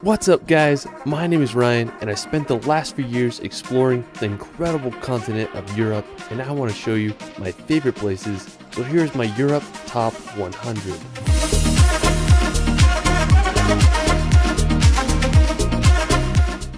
What's up guys, my name is Ryan and I spent the last few years exploring the incredible continent of Europe, and I want to show you my favorite places. So here's my Europe Top 100.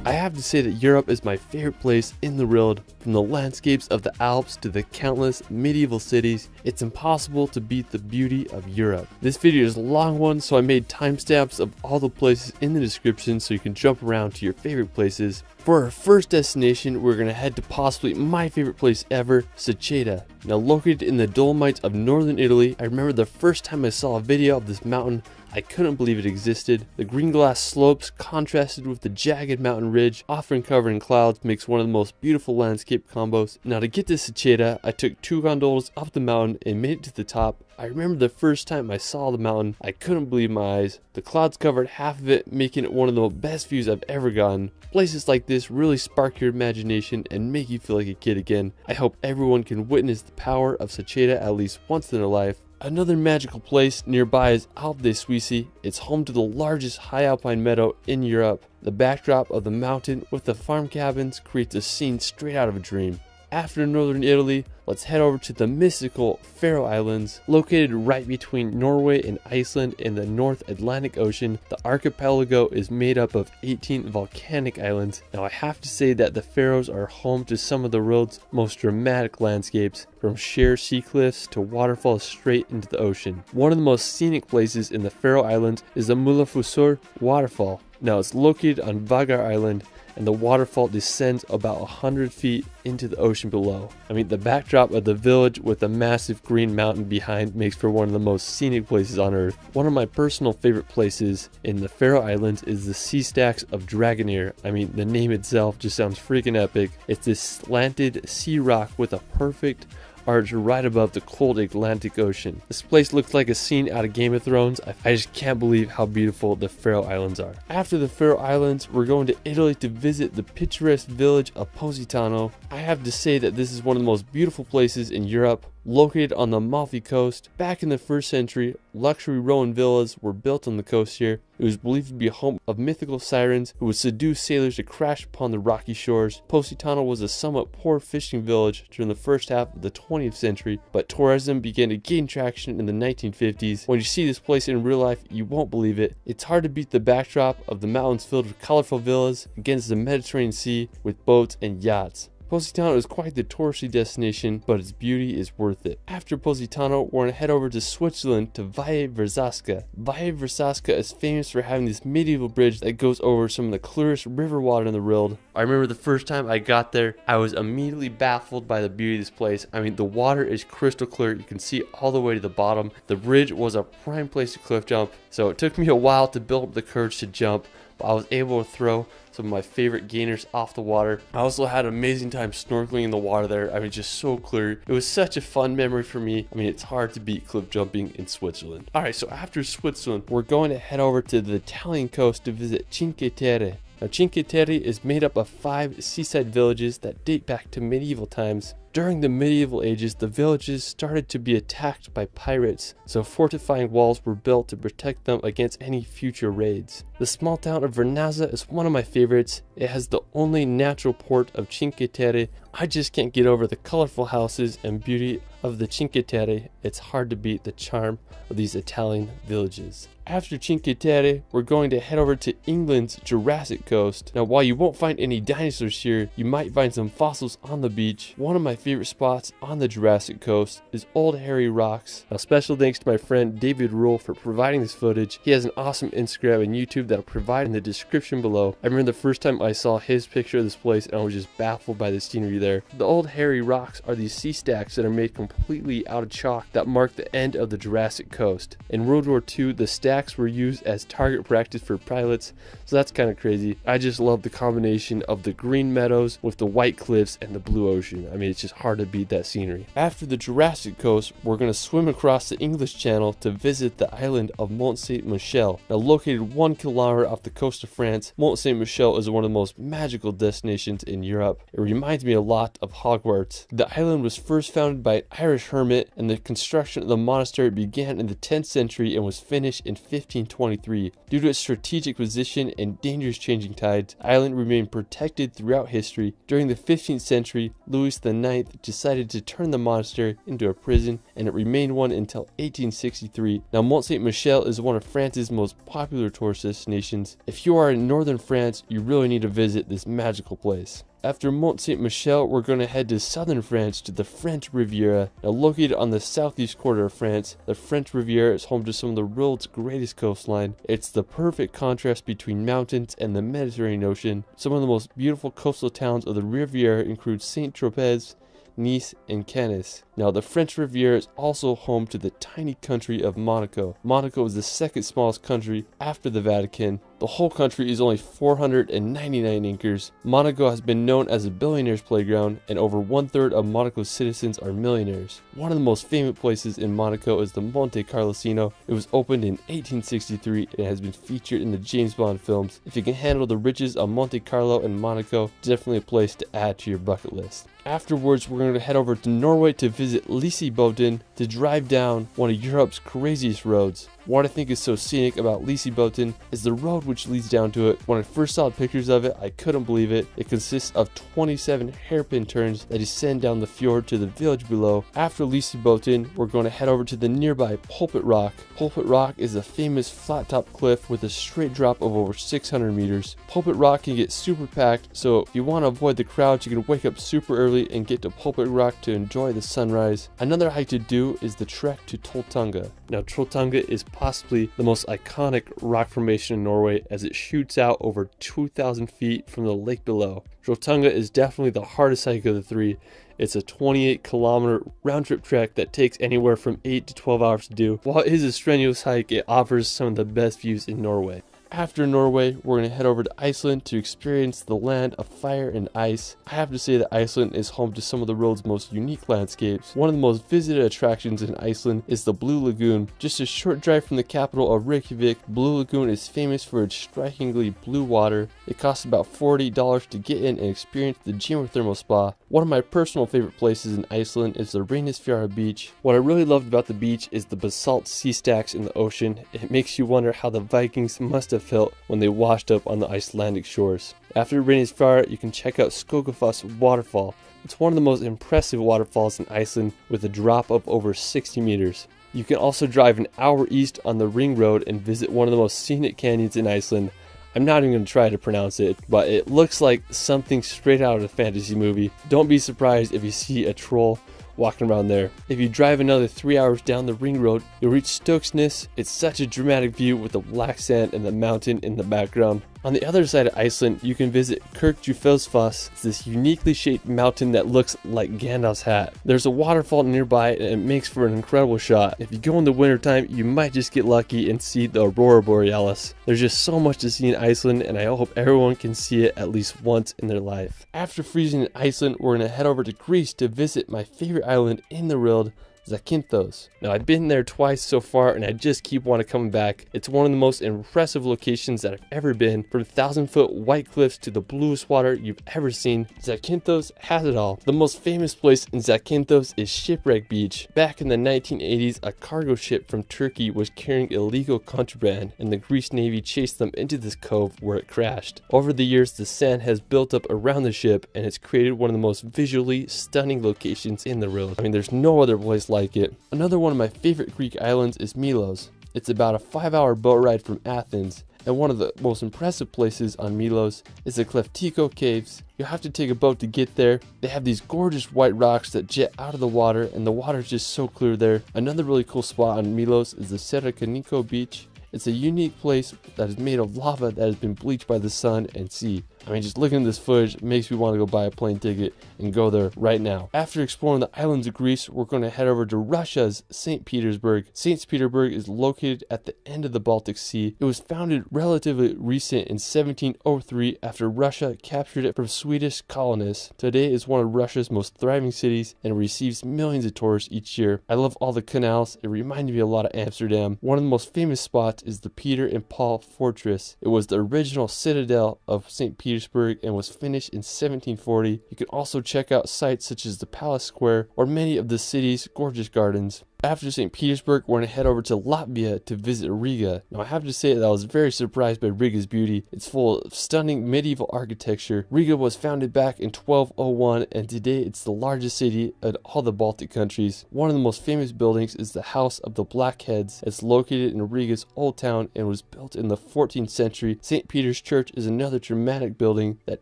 I have to say that Europe is my favorite place in the world. From the landscapes of the Alps to the countless medieval cities, it's impossible to beat the beauty of Europe. This video is a long one, so I made timestamps of all the places in the description so you can jump around to your favorite places. For our first destination, we're going to head to possibly my favorite place ever, Seceda. Now located in the Dolomites of northern Italy, I remember the first time I saw a video of this mountain, I couldn't believe it existed. The green glass slopes contrasted with the jagged mountain ridge, often covered in clouds, makes one of the most beautiful landscape combos. Now to get to Seceda, I took 2 gondolas up the mountain and made it to the top. I remember the first time I saw the mountain, I couldn't believe my eyes. The clouds covered half of it, making it one of the best views I've ever gotten. Places like this really spark your imagination and make you feel like a kid again. I hope everyone can witness the power of Seceda at least once in their life. Another magical place nearby is Alpe de Suisse. It's home to the largest high alpine meadow in Europe. The backdrop of the mountain with the farm cabins creates a scene straight out of a dream. After northern Italy, let's head over to the mystical Faroe Islands. Located right between Norway and Iceland in the North Atlantic Ocean, the archipelago is made up of 18 volcanic islands. Now I have to say that the Faroes are home to some of the world's most dramatic landscapes, from sheer sea cliffs to waterfalls straight into the ocean. One of the most scenic places in the Faroe Islands is the Mullafusur waterfall. Now it's located on Vagar Island, and the waterfall descends about 100 feet into the ocean below. I mean, the backdrop of the village with a massive green mountain behind makes for one of the most scenic places on earth. One of my personal favorite places in the Faroe Islands is the sea stacks of Dragonir. I mean, the name itself just sounds freaking epic. It's this slanted sea rock with a perfect arch right above the cold Atlantic Ocean. This place looks like a scene out of Game of Thrones. I just can't believe how beautiful the Faroe Islands are. After the Faroe Islands, we're going to Italy to visit the picturesque village of Positano. I have to say that this is one of the most beautiful places in Europe. Located on the Amalfi Coast, back in the 1st century, luxury Roman villas were built on the coast here. It was believed to be a home of mythical sirens who would seduce sailors to crash upon the rocky shores. Positano was a somewhat poor fishing village during the first half of the 20th century, but tourism began to gain traction in the 1950s. When you see this place in real life, you won't believe it. It's hard to beat the backdrop of the mountains filled with colorful villas against the Mediterranean Sea with boats and yachts. Positano is quite the touristy destination, but its beauty is worth it. After Positano, we're going to head over to Switzerland to Valle Verzasca. Valle Verzasca is famous for having this medieval bridge that goes over some of the clearest river water in the world. I remember the first time I got there, I was immediately baffled by the beauty of this place. I mean, the water is crystal clear. You can see all the way to the bottom. The bridge was a prime place to cliff jump, so it took me a while to build up the courage to jump, but I was able to throw some of my favorite gainers off the water. I also had an amazing time snorkeling in the water there. I mean, just so clear. It was such a fun memory for me. I mean, it's hard to beat cliff jumping in Switzerland. Alright, so after Switzerland, we're going to head over to the Italian coast to visit Cinque Terre. Now, Cinque Terre is made up of 5 seaside villages that date back to medieval times. During the medieval ages, the villages started to be attacked by pirates, so fortifying walls were built to protect them against any future raids. The small town of Vernazza is one of my favorites. It has the only natural port of Cinque Terre. I just can't get over the colorful houses and beauty of the Cinque Terre. It's hard to beat the charm of these Italian villages. After Cinque Terre, we're going to head over to England's Jurassic Coast. Now, while you won't find any dinosaurs here, you might find some fossils on the beach. One of my favorite spots on the Jurassic Coast is Old Harry Rocks. Now, special thanks to my friend David Rule for providing this footage. He has an awesome Instagram and YouTube that I'll provide in the description below. I remember the first time I saw his picture of this place and I was just baffled by the scenery there. The Old Harry Rocks are these sea stacks that are made completely out of chalk that mark the end of the Jurassic Coast. In World War II, the stacks were used as target practice for pilots, so that's kind of crazy. I just love the combination of the green meadows with the white cliffs and the blue ocean. I mean, it's just just hard to beat that scenery. After the Jurassic coast, we're going to swim across the English Channel to visit the island of Mont Saint-Michel. Now located 1 kilometer off the coast of France, Mont Saint-Michel is one of the most magical destinations in Europe. It reminds me a lot of Hogwarts. The island was first founded by an Irish hermit, and the construction of the monastery began in the 10th century and was finished in 1523. Due to its strategic position and dangerous changing tides, the island remained protected throughout history. During the 15th century, Louis IX decided to turn the monastery into a prison, and it remained one until 1863. Now, Mont Saint-Michel is one of France's most popular tourist destinations. If you are in northern France, you really need to visit this magical place. After Mont Saint-Michel, we're going to head to southern France to the French Riviera. Now located on the southeast quarter of France, the French Riviera is home to some of the world's greatest coastline. It's the perfect contrast between mountains and the Mediterranean Ocean. Some of the most beautiful coastal towns of the Riviera include Saint-Tropez, Nice, and Cannes. Now, the French Riviera is also home to the tiny country of Monaco. Monaco is the second smallest country after the Vatican. The whole country is only 499 acres. Monaco has been known as a billionaire's playground, and over 1/3 of Monaco's citizens are millionaires. One of the most famous places in Monaco is the Monte Carlo Casino. It was opened in 1863 and has been featured in the James Bond films. If you can handle the riches of Monte Carlo and Monaco, definitely a place to add to your bucket list. Afterwards, we're going to head over to Norway to visit Liseboten to drive down one of Europe's craziest roads. What I think is so scenic about Liseboten is the road which leads down to it. When I first saw pictures of it, I couldn't believe it. It consists of 27 hairpin turns that descend down the fjord to the village below. After Liseboten, we're going to head over to the nearby Pulpit Rock. Pulpit Rock is a famous flat-top cliff with a straight drop of over 600 meters. Pulpit Rock can get super packed, so if you want to avoid the crowds, you can wake up super early and get to Pulpit Rock to enjoy the sunrise. Another hike to do is the trek to Trolltunga. Now, Trolltunga is possibly the most iconic rock formation in Norway, as it shoots out over 2,000 feet from the lake below. Trolltunga is definitely the hardest hike of the three. It's a 28-kilometer round-trip trek that takes anywhere from 8 to 12 hours to do. While it is a strenuous hike, it offers some of the best views in Norway. After Norway, we're going to head over to Iceland to experience the land of fire and ice. I have to say that Iceland is home to some of the world's most unique landscapes. One of the most visited attractions in Iceland is the Blue Lagoon. Just a short drive from the capital of Reykjavik, Blue Lagoon is famous for its strikingly blue water. It costs about $40 to get in and experience the geothermal spa. One of my personal favorite places in Iceland is the Reynisfjara beach. What I really loved about the beach is the basalt sea stacks in the ocean. It makes you wonder how the Vikings must have felt when they washed up on the Icelandic shores. After Reynisfjara, you can check out Skogafoss waterfall. It's one of the most impressive waterfalls in Iceland with a drop of over 60 meters. You can also drive an hour east on the Ring Road and visit one of the most scenic canyons in Iceland. I'm not even going to try to pronounce it, but it looks like something straight out of a fantasy movie. Don't be surprised if you see a troll walking around there. If you drive another 3 hours down the Ring Road, you'll reach Stokesness. It's such a dramatic view with the black sand and the mountain in the background. On the other side of Iceland, you can visit Kirkjufelsfoss. It's this uniquely shaped mountain that looks like Gandalf's hat. There's a waterfall nearby and it makes for an incredible shot. If you go in the wintertime, you might just get lucky and see the Aurora Borealis. There's just so much to see in Iceland, and I hope everyone can see it at least once in their life. After freezing in Iceland, we're going to head over to Greece to visit my favorite island in the world, Zakynthos. Now, I've been there twice so far and I just keep wanting to come back. It's one of the most impressive locations that I've ever been. From 1,000-foot white cliffs to the bluest water you've ever seen, Zakynthos has it all. The most famous place in Zakynthos is Shipwreck Beach. Back in the 1980s, a cargo ship from Turkey was carrying illegal contraband, and the Greece Navy chased them into this cove where it crashed. Over the years, the sand has built up around the ship, and it's created one of the most visually stunning locations in the world. I mean, there's no other place like it. Another one of my favorite Greek islands is Milos. It's about a 5-hour boat ride from Athens, and one of the most impressive places on Milos is the Kleftiko Caves. You have to take a boat to get there. They have these gorgeous white rocks that jet out of the water, and the water is just so clear there. Another really cool spot on Milos is the Serakaniko Beach. It's a unique place that is made of lava that has been bleached by the sun and sea. I mean, just looking at this footage makes me want to go buy a plane ticket and go there right now. After exploring the islands of Greece, we're going to head over to Russia's St. Petersburg. St. Petersburg is located at the end of the Baltic Sea. It was founded relatively recent in 1703 after Russia captured it from Swedish colonists. Today is one of Russia's most thriving cities and receives millions of tourists each year. I love all the canals. It reminded me a lot of Amsterdam. One of the most famous spots is the Peter and Paul Fortress. It was the original citadel of St. Petersburg and was finished in 1740. You can also check out sites such as the Palace Square or many of the city's gorgeous gardens. After St. Petersburg, we're going to head over to Latvia to visit Riga. Now, I have to say that I was very surprised by Riga's beauty. It's full of stunning medieval architecture. Riga was founded back in 1201, and today it's the largest city in all the Baltic countries. One of the most famous buildings is the House of the Blackheads. It's located in Riga's Old Town and was built in the 14th century. St. Peter's Church is another dramatic building that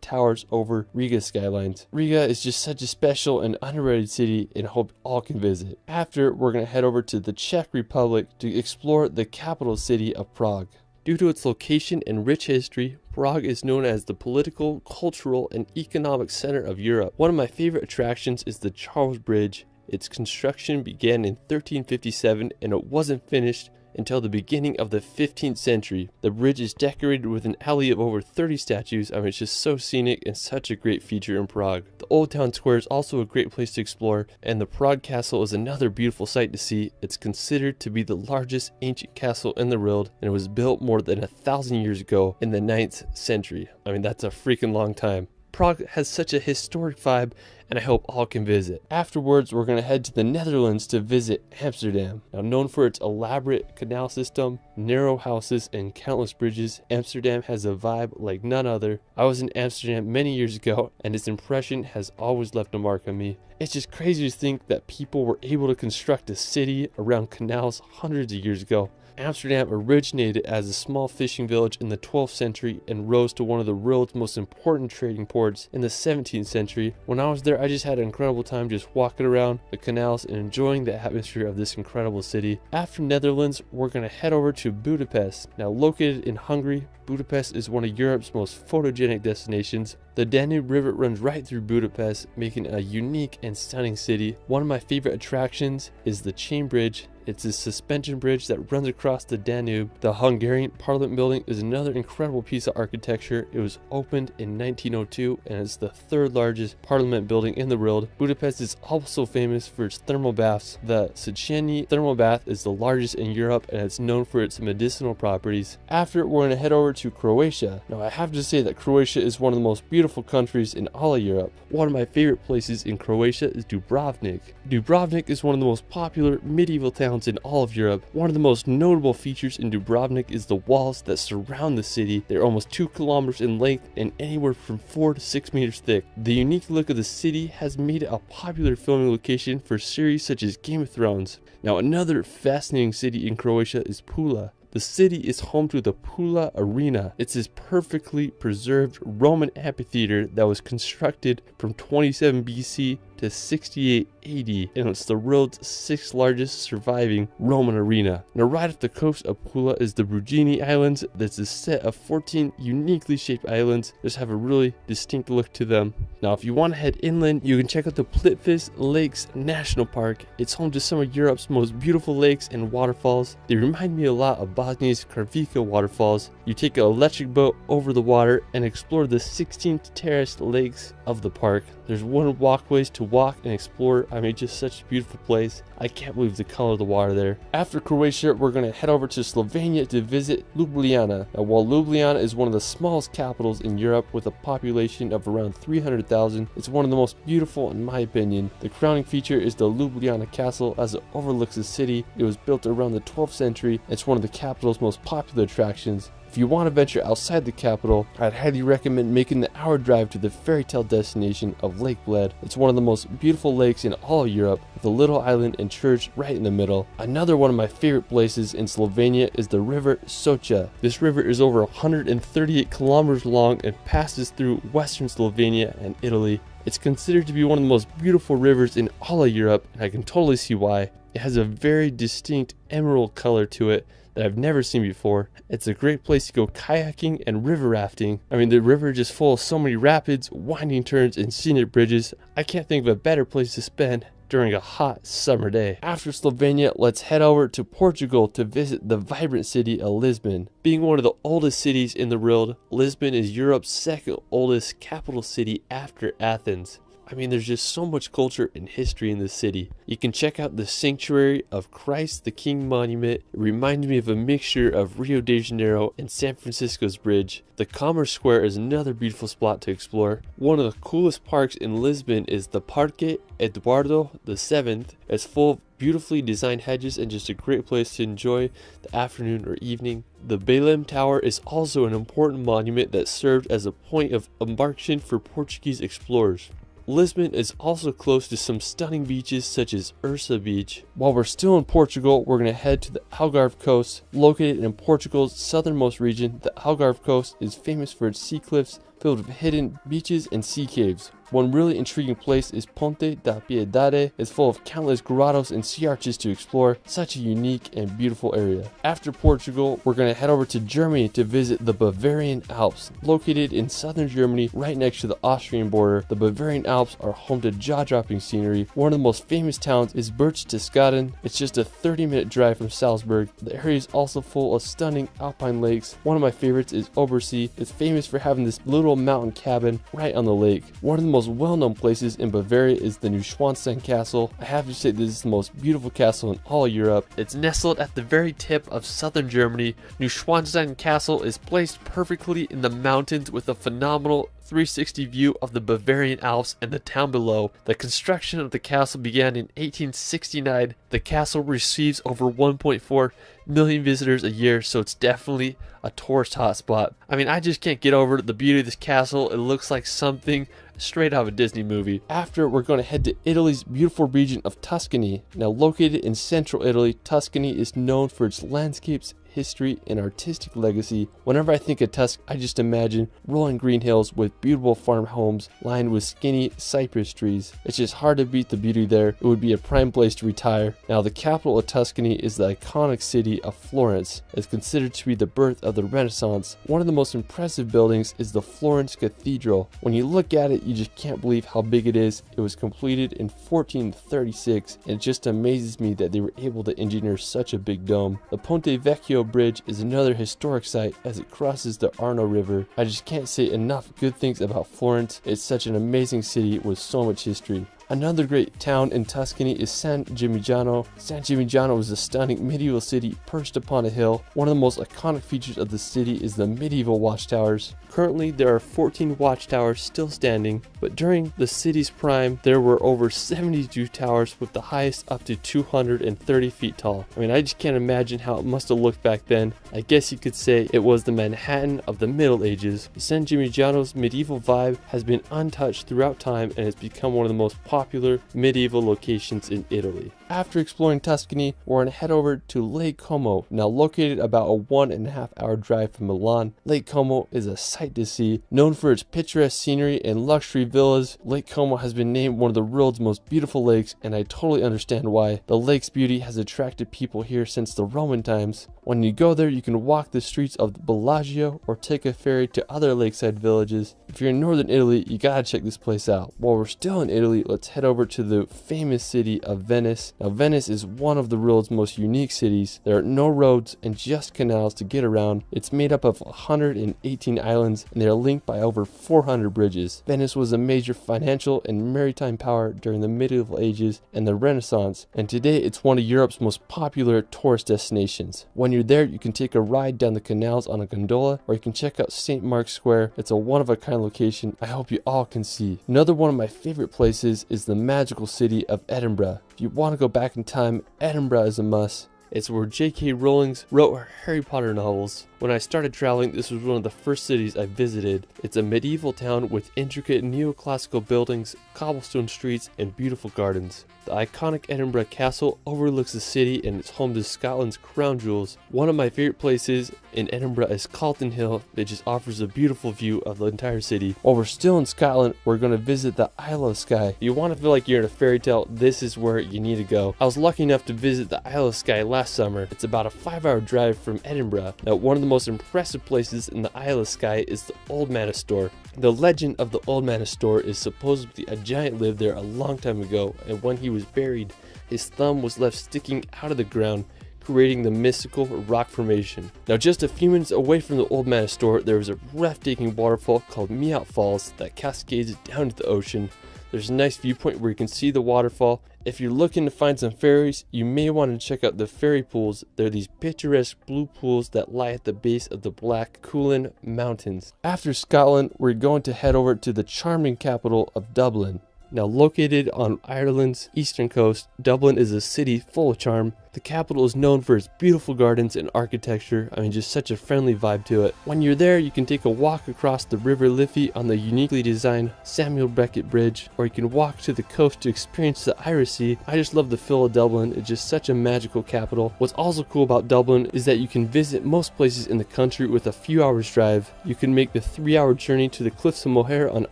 towers over Riga's skylines. Riga is just such a special and underrated city, and I hope all can visit. After, we're going to head over to the Czech Republic to explore the capital city of Prague. Due to its location and rich history, Prague is known as the political, cultural, and economic center of Europe. One of my favorite attractions is the Charles Bridge. Its construction began in 1357 and it wasn't finished until the beginning of the 15th century. The bridge is decorated with an alley of over 30 statues. I mean, it's just so scenic and such a great feature in Prague. The Old Town Square is also a great place to explore, and the Prague Castle is another beautiful sight to see. It's considered to be the largest ancient castle in the world, and it was built more than 1,000 years ago in the 9th century. I mean, that's a freaking long time. Prague has such a historic vibe, and I hope all can visit. Afterwards, we're going to head to the Netherlands to visit Amsterdam. Now, known for its elaborate canal system, narrow houses, and countless bridges, Amsterdam has a vibe like none other. I was in Amsterdam many years ago, and its impression has always left a mark on me. It's just crazy to think that people were able to construct a city around canals hundreds of years ago. Amsterdam originated as a small fishing village in the 12th century and rose to one of the world's most important trading ports in the 17th century. When I was there, I just had an incredible time just walking around the canals and enjoying the atmosphere of this incredible city. After Netherlands, we're going to head over to Budapest. Now, located in Hungary, Budapest is one of Europe's most photogenic destinations. The Danube River runs right through Budapest, making a unique and stunning city. One of my favorite attractions is the Chain Bridge. It's a suspension bridge that runs across the Danube. The Hungarian Parliament building is another incredible piece of architecture. It was opened in 1902 and it's the third largest parliament building in the world. Budapest is also famous for its thermal baths. The Széchenyi thermal bath is the largest in Europe and it's known for its medicinal properties. After, we're going to head over to Croatia. Now, I have to say that Croatia is one of the most beautiful countries in all of Europe. One of my favorite places in Croatia is Dubrovnik. Dubrovnik is one of the most popular medieval towns in all of Europe. One of the most notable features in Dubrovnik is the walls that surround the city. They're almost 2 kilometers in length and anywhere from 4 to 6 meters thick. The unique look of the city has made it a popular filming location for series such as Game of Thrones. Now, another fascinating city in Croatia is Pula. The city is home to the Pula Arena. It's this perfectly preserved Roman amphitheater that was constructed from 27 BC to 68 AD, and it's the world's 6th largest surviving Roman arena. Now, right off the coast of Pula is the Brugini Islands. That's a set of 14 uniquely shaped islands. Just have a really distinct look to them. Now, if you want to head inland, you can check out the Plitvice Lakes National Park. It's home to some of Europe's most beautiful lakes and waterfalls. They remind me a lot of Bosnia's Karvika waterfalls. You take an electric boat over the water and explore the 16 terraced lakes of the park. There's wooden walkways to walk and explore. I mean, just such a beautiful place. I can't believe the color of the water there. After Croatia, we're going to head over to Slovenia to visit Ljubljana. Now, while Ljubljana is one of the smallest capitals in Europe with a population of around 300,000, it's one of the most beautiful in my opinion. The crowning feature is the Ljubljana Castle as it overlooks the city. It was built around the 12th century. It's one of the capital's most popular attractions. If you want to venture outside the capital, I'd highly recommend making the hour drive to the fairy tale destination of Lake Bled. It's one of the most beautiful lakes in all of Europe, with a little island and church right in the middle. Another one of my favorite places in Slovenia is the river Socha. This river is over 138 kilometers long and passes through western Slovenia and Italy. It's considered to be one of the most beautiful rivers in all of Europe, and I can totally see why. It has a very distinct emerald color to it that I've never seen before. It's a great place to go kayaking and river rafting. I mean, the river is just full of so many rapids, winding turns, and scenic bridges. I can't think of a better place to spend during a hot summer day. After Slovenia, let's head over to Portugal to visit the vibrant city of Lisbon. Being one of the oldest cities in the world, Lisbon is Europe's second oldest capital city after Athens. I mean, there's just so much culture and history in this city. You can check out the Sanctuary of Christ the King monument. It reminds me of a mixture of Rio de Janeiro and San Francisco's bridge. The Commerce Square is another beautiful spot to explore. One of the coolest parks in Lisbon is the Parque Eduardo VII. It's full of beautifully designed hedges and just a great place to enjoy the afternoon or evening. The Belém Tower is also an important monument that served as a point of embarkation for Portuguese explorers. Lisbon is also close to some stunning beaches such as Ursa Beach. While we're still in Portugal, we're going to head to the Algarve coast. Located in Portugal's southernmost region, the Algarve coast is famous for its sea cliffs filled with hidden beaches and sea caves. One really intriguing place is Ponte da Piedade. It's full of countless grottos and sea arches to explore. Such a unique and beautiful area. After Portugal, we're going to head over to Germany to visit the Bavarian Alps. Located in southern Germany, right next to the Austrian border, the Bavarian Alps are home to jaw-dropping scenery. One of the most famous towns is Berchtesgaden. It's just a 30-minute drive from Salzburg. The area is also full of stunning alpine lakes. One of my favorites is Obersee. It's famous for having this little mountain cabin right on the lake. One of the most well-known places in Bavaria is the Neuschwanstein Castle. I have to say this is the most beautiful castle in all Europe. It's nestled at the very tip of southern Germany. Neuschwanstein Castle is placed perfectly in the mountains with a phenomenal 360 view of the Bavarian Alps and the town below. The construction of the castle began in 1869. The castle receives over 1.4 million visitors a year, so it's definitely a tourist hotspot. I mean, I just can't get over the beauty of this castle. It looks like something straight out of a Disney movie. After, we're going to head to Italy's beautiful region of Tuscany. Now located in central Italy, Tuscany is known for its landscapes, history, and artistic legacy. Whenever I think of Tuscany, I just imagine rolling green hills with beautiful farm homes lined with skinny cypress trees. It's just hard to beat the beauty there. It would be a prime place to retire. Now, the capital of Tuscany is the iconic city of Florence. It's considered to be the birth of the Renaissance. One of the most impressive buildings is the Florence Cathedral. When you look at it, you just can't believe how big it is. It was completed in 1436, and it just amazes me that they were able to engineer such a big dome. The Ponte Vecchio Bridge is another historic site as it crosses the Arno River. I just can't say enough good things about Florence. It's such an amazing city with so much history. Another great town in Tuscany is San Gimignano. San Gimignano is a stunning medieval city perched upon a hill. One of the most iconic features of the city is the medieval watchtowers. Currently, there are 14 watchtowers still standing, but during the city's prime, there were over 72 towers with the highest up to 230 feet tall. I mean, I just can't imagine how it must have looked back then. I guess you could say it was the Manhattan of the Middle Ages. San Gimignano's medieval vibe has been untouched throughout time and has become one of the most popular medieval locations in Italy. After exploring Tuscany, we're going to head over to Lake Como. Now located about a 1.5 hour drive from Milan, Lake Como is a sight to see. Known for its picturesque scenery and luxury villas, Lake Como has been named one of the world's most beautiful lakes, and I totally understand why. The lake's beauty has attracted people here since the Roman times. When you go there, you can walk the streets of the Bellagio or take a ferry to other lakeside villages. If you're in northern Italy, you gotta check this place out. While we're still in Italy, let's head over to the famous city of Venice. Now, Venice is one of the world's most unique cities. There are no roads and just canals to get around. It's made up of 118 islands, and they are linked by over 400 bridges. Venice was a major financial and maritime power during the medieval ages and the Renaissance, and today it's one of Europe's most popular tourist destinations. When you're there, you can take a ride down the canals on a gondola, or you can check out St. Mark's Square. It's a one-of-a-kind location I hope you all can see. Another one of my favorite places is the magical city of Edinburgh. If you want to go back in time, Edinburgh is a must. It's where J.K. Rowling wrote her Harry Potter novels. When I started traveling, this was one of the first cities I visited. It's a medieval town with intricate neoclassical buildings, cobblestone streets, and beautiful gardens. The iconic Edinburgh Castle overlooks the city and it's home to Scotland's crown jewels. One of my favorite places in Edinburgh is Calton Hill. It just offers a beautiful view of the entire city. While we're still in Scotland, we're going to visit the Isle of Skye. If you want to feel like you're in a fairy tale, this is where you need to go. I was lucky enough to visit the Isle of Skye last summer. It's about a 5-hour drive from Edinburgh. Now, one of the most impressive places in the Isle of Skye is the Old Manor Store. The legend of the Old Manor Store is supposedly a giant lived there a long time ago, and when he was buried, his thumb was left sticking out of the ground, creating the mystical rock formation. Now, just a few minutes away from the Old Manor Store, there is a breathtaking waterfall called Meout Falls that cascades down to the ocean. There's a nice viewpoint where you can see the waterfall. If you're looking to find some fairies, you may want to check out the fairy pools. They're these picturesque blue pools that lie at the base of the Black Cuillin Mountains. After Scotland, we're going to head over to the charming capital of Dublin. Now, located on Ireland's eastern coast, Dublin is a city full of charm. The capital is known for its beautiful gardens and architecture. I mean, just such a friendly vibe to it. When you're there, you can take a walk across the River Liffey on the uniquely designed Samuel Beckett Bridge, or you can walk to the coast to experience the Irish Sea. I just love the feel of Dublin. It's just such a magical capital. What's also cool about Dublin is that you can visit most places in the country with a few hours drive. You can make the 3-hour journey to the Cliffs of Moher on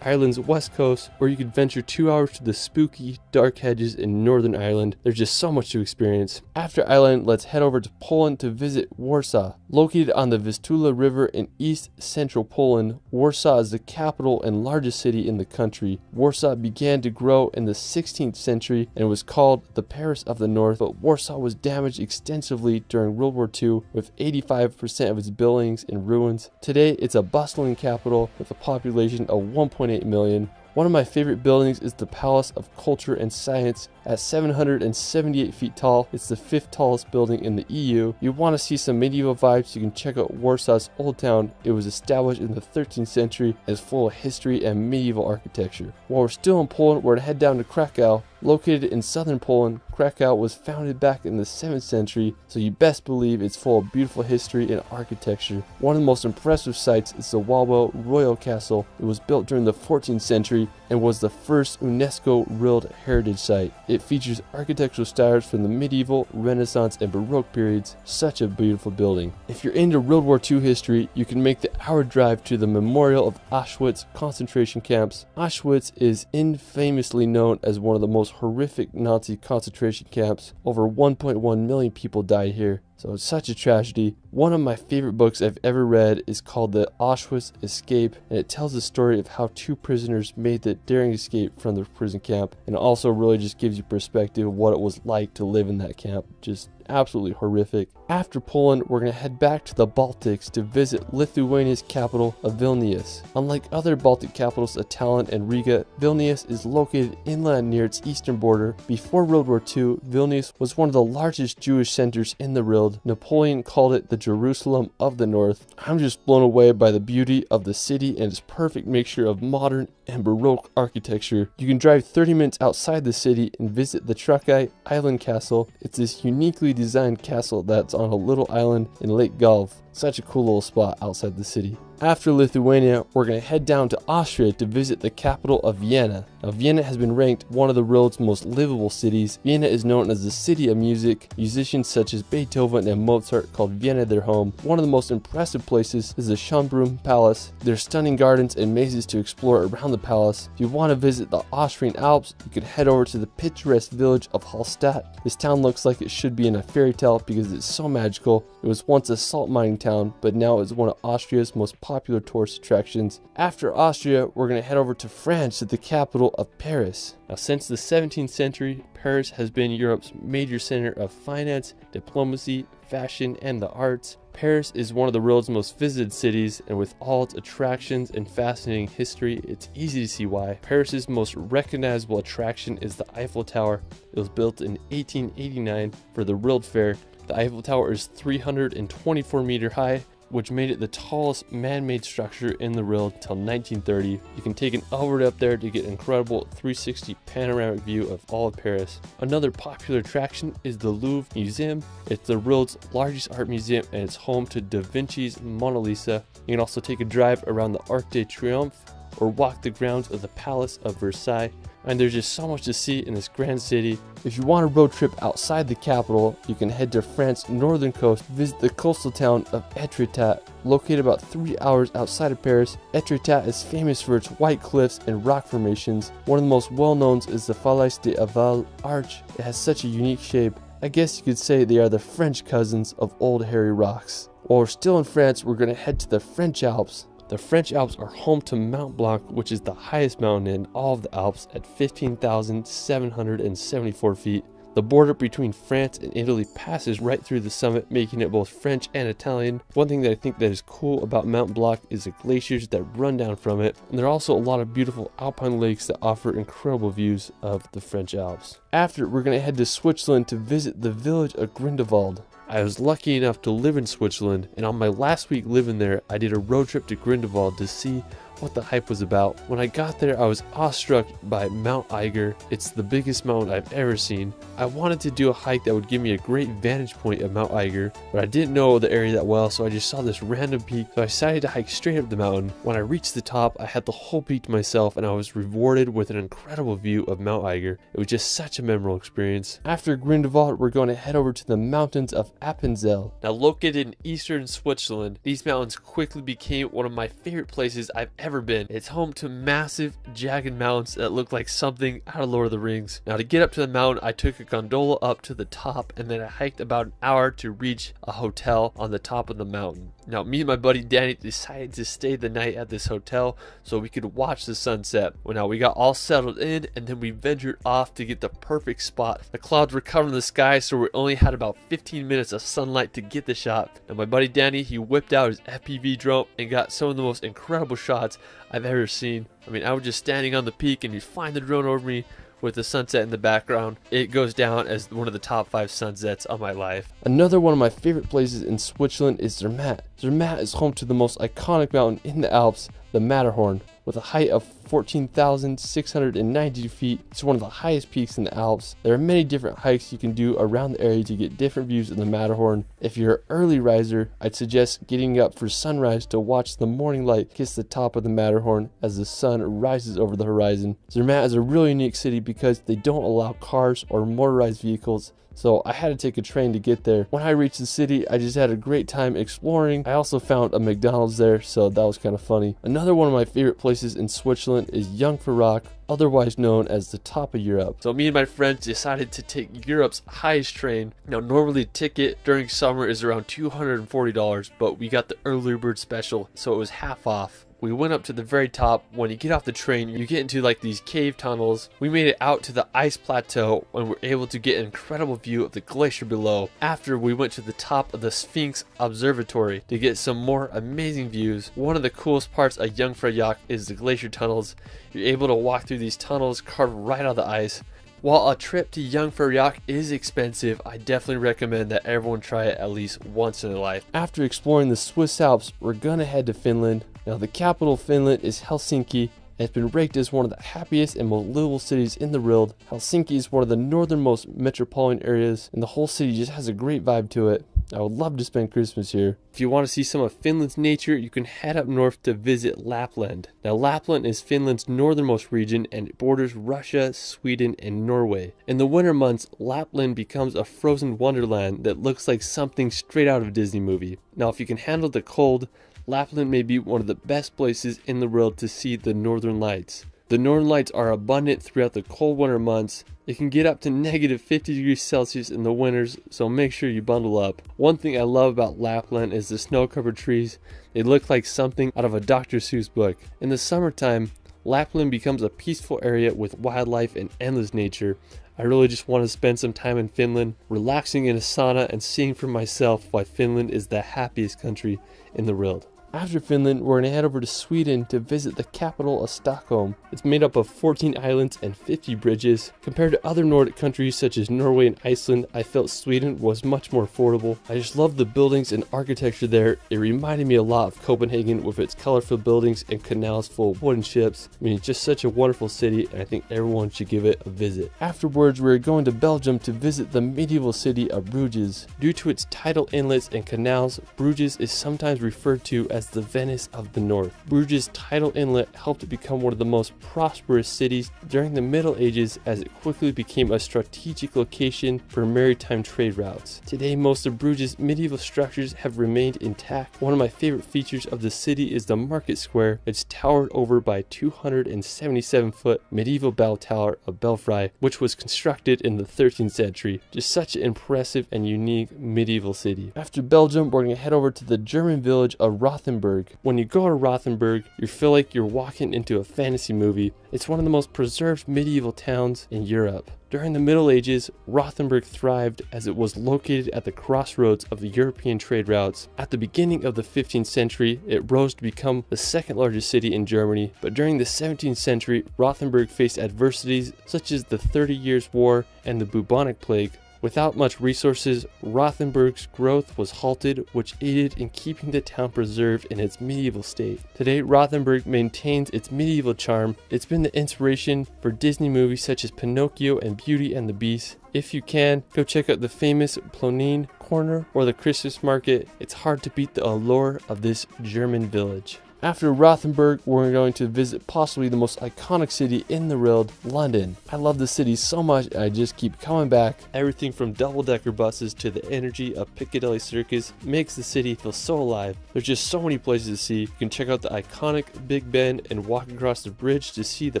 Ireland's west coast, or you could venture 2 hours to the spooky, dark hedges in Northern Ireland. There's just so much to experience. After Ireland, let's head over to Poland to visit Warsaw. Located on the Vistula River in east central Poland, Warsaw is the capital and largest city in the country. Warsaw began to grow in the 16th century and was called the Paris of the North, but Warsaw was damaged extensively during World War II, with 85% of its buildings in ruins. Today, it's a bustling capital with a population of 1.8 million. One of my favorite buildings is the Palace of Culture and Science. At 778 feet tall, it's the 5th tallest building in the EU. You want to see some medieval vibes, you can check out Warsaw's Old Town. It was established in the 13th century and is full of history and medieval architecture. While we're still in Poland, we're going to head down to Krakow. Located in southern Poland, Krakow was founded back in the 7th century, so you best believe it's full of beautiful history and architecture. One of the most impressive sights is the Walbo Royal Castle. It was built during the 14th century and was the first UNESCO World Heritage Site. It features architectural styles from the medieval, Renaissance, and Baroque periods. Such a beautiful building. If you're into World War II history, you can make the hour drive to the Memorial of Auschwitz concentration camps. Auschwitz is infamously known as one of the most horrific Nazi concentration camps. Over 1.1 million people died here. So it's such a tragedy. One of my favorite books I've ever read is called The Auschwitz Escape, and it tells the story of how 2 prisoners made the daring escape from the prison camp, and it also really just gives you perspective of what it was like to live in that camp. Just absolutely horrific. After Poland, we're going to head back to the Baltics to visit Lithuania's capital of Vilnius. Unlike other Baltic capitals of Tallinn and Riga, Vilnius is located inland near its eastern border. Before World War II, Vilnius was one of the largest Jewish centers in the world. Napoleon called it the Jerusalem of the North. I'm just blown away by the beauty of the city and its perfect mixture of modern and Baroque architecture. You can drive 30 minutes outside the city and visit the Trakai Island Castle. It's this uniquely designed castle that's on a little island in Lake Gulf. Such a cool little spot outside the city. After Lithuania, we're going to head down to Austria to visit the capital of Vienna. Now, Vienna has been ranked one of the world's most livable cities. Vienna is known as the city of music. Musicians such as Beethoven and Mozart called Vienna their home. One of the most impressive places is the Schönbrunn Palace. There's stunning gardens and mazes to explore around the palace. If you want to visit the Austrian Alps, you can head over to the picturesque village of Hallstatt. This town looks like it should be in a fairy tale because it's so magical. It was once a salt mining town, but now is one of Austria's most popular tourist attractions. After Austria, we're going to head over to France, to the capital of Paris. Now, since the 17th century, Paris has been Europe's major center of finance, diplomacy, fashion, and the arts. Paris is one of the world's most visited cities, and with all its attractions and fascinating history, it's easy to see why. Paris's most recognizable attraction is the Eiffel Tower. It was built in 1889 for the World Fair. The Eiffel Tower is 324 meter high, which made it the tallest man-made structure in the world until 1930. You can take an elevator up there to get an incredible 360 panoramic view of all of Paris. Another popular attraction is the Louvre Museum. It's the world's largest art museum and it's home to Da Vinci's Mona Lisa. You can also take a drive around the Arc de Triomphe or walk the grounds of the Palace of Versailles. And there's just so much to see in this grand city. If you want a road trip outside the capital, you can head to France's northern coast, visit the coastal town of Etretat. Located about 3 hours outside of Paris, Etretat is famous for its white cliffs and rock formations. One of the most well-known is the Falaise de Aval Arch. It has such a unique shape. I guess you could say they are the French cousins of old hairy rocks. While we're still in France, we're going to head to the French Alps. The French Alps are home to Mont Blanc, which is the highest mountain in all of the Alps at 15,774 feet. The border between France and Italy passes right through the summit, making it both French and Italian. One thing that I think that is cool about Mont Blanc is the glaciers that run down from it. And there are also a lot of beautiful alpine lakes that offer incredible views of the French Alps. After, we're going to head to Switzerland to visit the village of Grindelwald. I was lucky enough to live in Switzerland, and on my last week living there, I did a road trip to Grindelwald to see what the hype was about. When I got there, I was awestruck by Mount Eiger. It's the biggest mountain I've ever seen. I wanted to do a hike that would give me a great vantage point of Mount Eiger, but I didn't know the area that well, so I just saw this random peak, so I decided to hike straight up the mountain. When I reached the top, I had the whole peak to myself, and I was rewarded with an incredible view of Mount Eiger. It was just such a memorable experience. After Grindelwald, we're going to head over to the mountains of Appenzell. Now located in eastern Switzerland, these mountains quickly became one of my favorite places I've ever been. It's home to massive, jagged mountains that look like something out of Lord of the Rings. Now to get up to the mountain, I took a gondola up to the top and then I hiked about an hour to reach a hotel on the top of the mountain. Now me and my buddy Danny decided to stay the night at this hotel so we could watch the sunset. Well, now we got all settled in and then we ventured off to get the perfect spot. The clouds were covering the sky, so we only had about 15 minutes of sunlight to get the shot. And my buddy Danny, he whipped out his FPV drone and got some of the most incredible shots I've ever seen. I mean, I was just standing on the peak and you find the drone over me with the sunset in the background. It goes down as one of the top 5 sunsets of my life. Another one of my favorite places in Switzerland is Zermatt. Zermatt is home to the most iconic mountain in the Alps, the Matterhorn. With a height of 14,690 feet, it's one of the highest peaks in the Alps. There are many different hikes you can do around the area to get different views of the Matterhorn. If you're an early riser, I'd suggest getting up for sunrise to watch the morning light kiss the top of the Matterhorn as the sun rises over the horizon. Zermatt is a really unique city because they don't allow cars or motorized vehicles, so I had to take a train to get there. When I reached the city, I just had a great time exploring. I also found a McDonald's there, so that was kind of funny. Another one of my favorite places in Switzerland is Jungfraujoch, otherwise known as the top of Europe. So me and my friends decided to take Europe's highest train. Now normally a ticket during summer is around $240, but we got the early bird special, so it was half off. We went up to the very top. When you get off the train, you get into like these cave tunnels. We made it out to the ice plateau and were able to get an incredible view of the glacier below. After, we went to the top of the Sphinx Observatory to get some more amazing views. One of the coolest parts of Jungfraujoch is the glacier tunnels. You're able to walk through these tunnels carved right out of the ice. While a trip to Jungfraujoch is expensive, I definitely recommend that everyone try it at least once in their life. After exploring the Swiss Alps, we're gonna head to Finland. Now the capital of Finland is Helsinki. It's been ranked as one of the happiest and most livable cities in the world. Helsinki is one of the northernmost metropolitan areas, and the whole city just has a great vibe to it. I would love to spend Christmas here. If you want to see some of Finland's nature, you can head up north to visit Lapland. Now Lapland is Finland's northernmost region and it borders Russia, Sweden, and Norway. In the winter months, Lapland becomes a frozen wonderland that looks like something straight out of a Disney movie. Now if you can handle the cold, Lapland may be one of the best places in the world to see the northern lights. The northern lights are abundant throughout the cold winter months. It can get up to negative 50 degrees Celsius in the winters, so make sure you bundle up. One thing I love about Lapland is the snow-covered trees. They look like something out of a Dr. Seuss book. In the summertime, Lapland becomes a peaceful area with wildlife and endless nature. I really just want to spend some time in Finland, relaxing in a sauna and seeing for myself why Finland is the happiest country in the world. After Finland, we're going to head over to Sweden to visit the capital of Stockholm. It's made up of 14 islands and 50 bridges. Compared to other Nordic countries such as Norway and Iceland, I felt Sweden was much more affordable. I just love the buildings and architecture there. It reminded me a lot of Copenhagen with its colorful buildings and canals full of wooden ships. I mean, it's just such a wonderful city, and I think everyone should give it a visit. Afterwards, we're going to Belgium to visit the medieval city of Bruges. Due to its tidal inlets and canals, Bruges is sometimes referred to as the Venice of the North. Bruges' tidal inlet helped it become one of the most prosperous cities during the Middle Ages, as it quickly became a strategic location for maritime trade routes. Today, most of Bruges' medieval structures have remained intact. One of my favorite features of the city is the market square. It's towered over by 277-foot medieval bell tower of Belfry, which was constructed in the 13th century. Just such an impressive and unique medieval city. After Belgium, we're going to head over to the German village of Rothenburg. When you go to Rothenburg, you feel like you're walking into a fantasy movie. It's one of the most preserved medieval towns in Europe. During the Middle Ages, Rothenburg thrived as it was located at the crossroads of the European trade routes. At the beginning of the 15th century, it rose to become the second largest city in Germany, but during the 17th century, Rothenburg faced adversities such as the 30 Years' War and the bubonic plague. Without much resources, Rothenburg's growth was halted, which aided in keeping the town preserved in its medieval state. Today, Rothenburg maintains its medieval charm. It's been the inspiration for Disney movies such as Pinocchio and Beauty and the Beast. If you can, go check out the famous Plonine Corner or the Christmas market. It's hard to beat the allure of this German village. After Rothenburg, we're going to visit possibly the most iconic city in the world, London. I love the city so much, I just keep coming back. Everything from double-decker buses to the energy of Piccadilly Circus makes the city feel so alive. There's just so many places to see. You can check out the iconic Big Ben and walk across the bridge to see the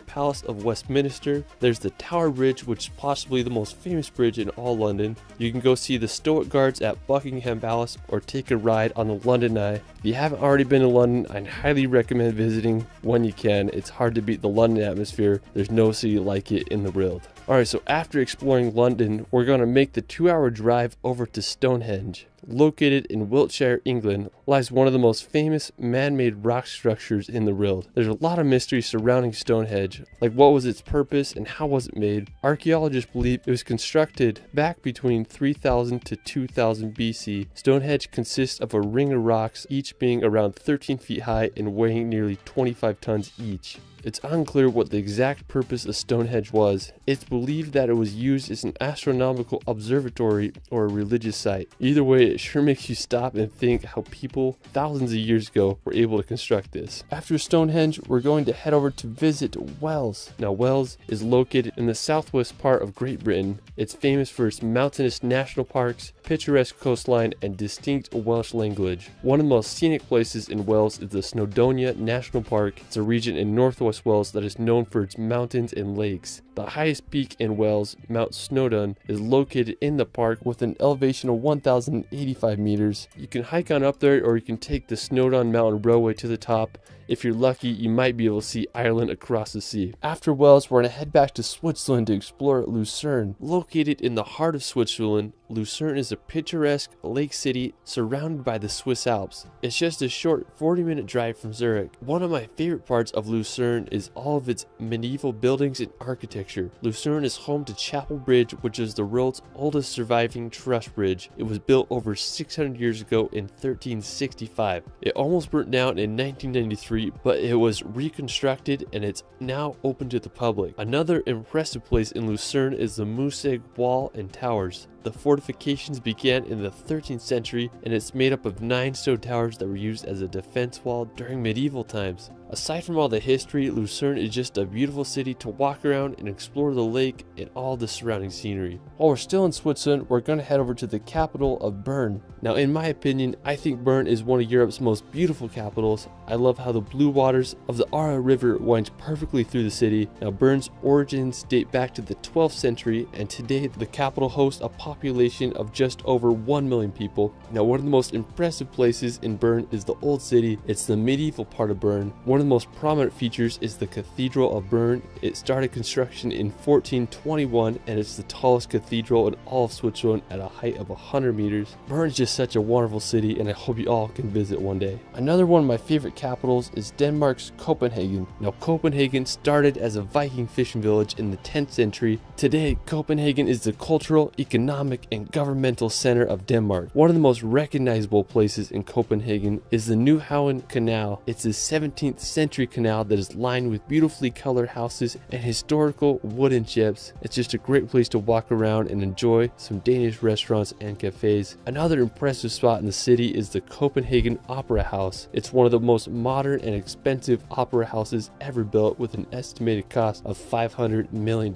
Palace of Westminster. There's the Tower Bridge, which is possibly the most famous bridge in all London. You can go see the Stoic Guards at Buckingham Palace or take a ride on the London Eye. If you haven't already been to London, I'd highly recommend visiting when you can. It's hard to beat the London atmosphere. There's no city like it in the world. Alright, so after exploring London, we're going to make the 2-hour drive over to Stonehenge. Located in Wiltshire, England, lies one of the most famous man-made rock structures in the world. There's a lot of mystery surrounding Stonehenge, like what was its purpose and how was it made. Archaeologists believe it was constructed back between 3000 to 2000 BC. Stonehenge consists of a ring of rocks, each being around 13 feet high and weighing nearly 25 tons each. It's unclear what the exact purpose of Stonehenge was. It's believed that it was used as an astronomical observatory or a religious site. Either way, it sure makes you stop and think how people thousands of years ago were able to construct this. After Stonehenge, we're going to head over to visit Wales. Now, Wales is located in the southwest part of Great Britain. It's famous for its mountainous national parks, picturesque coastline, and distinct Welsh language. One of the most scenic places in Wales is the Snowdonia National Park. It's a region in northwest Wales that is known for its mountains and lakes. The highest peak in Wales, Mount Snowdon, is located in the park with an elevation of 1,085 meters. You can hike on up there, or you can take the Snowdon Mountain Railway to the top. If you're lucky, you might be able to see Ireland across the sea. After Wales, we're going to head back to Switzerland to explore Lucerne. Located in the heart of Switzerland, Lucerne is a picturesque lake city surrounded by the Swiss Alps. It's just a short 40-minute drive from Zurich. One of my favorite parts of Lucerne is all of its medieval buildings and architecture. Lucerne is home to Chapel Bridge, which is the world's oldest surviving truss bridge. It was built over 600 years ago in 1365. It almost burnt down in 1993, but it was reconstructed and it's now open to the public. Another impressive place in Lucerne is the Museum Wall and Towers. The fortifications began in the 13th century, and it's made up of 9 stone towers that were used as a defense wall during medieval times. Aside from all the history, Lucerne is just a beautiful city to walk around and explore the lake and all the surrounding scenery. While we're still in Switzerland, we're going to head over to the capital of Bern. Now, in my opinion, I think Bern is one of Europe's most beautiful capitals. I love how the blue waters of the Aare River winds perfectly through the city. Now, Bern's origins date back to the 12th century, and today the capital hosts a population of just over 1 million people. Now, one of the most impressive places in Bern is the Old City. It's the medieval part of Bern. One One of the most prominent features is the Cathedral of Bern. It started construction in 1421 and it's the tallest cathedral in all of Switzerland at a height of 100 meters. Bern is just such a wonderful city and I hope you all can visit one day. Another one of my favorite capitals is Denmark's Copenhagen. Now Copenhagen started as a Viking fishing village in the 10th century. Today, Copenhagen is the cultural, economic, and governmental center of Denmark. One of the most recognizable places in Copenhagen is the Nyhavn Canal. It's a 17th century canal that is lined with beautifully colored houses and historical wooden ships. It's just a great place to walk around and enjoy some Danish restaurants and cafes. Another impressive spot in the city is the Copenhagen Opera House. It's one of the most modern and expensive opera houses ever built with an estimated cost of $500 million.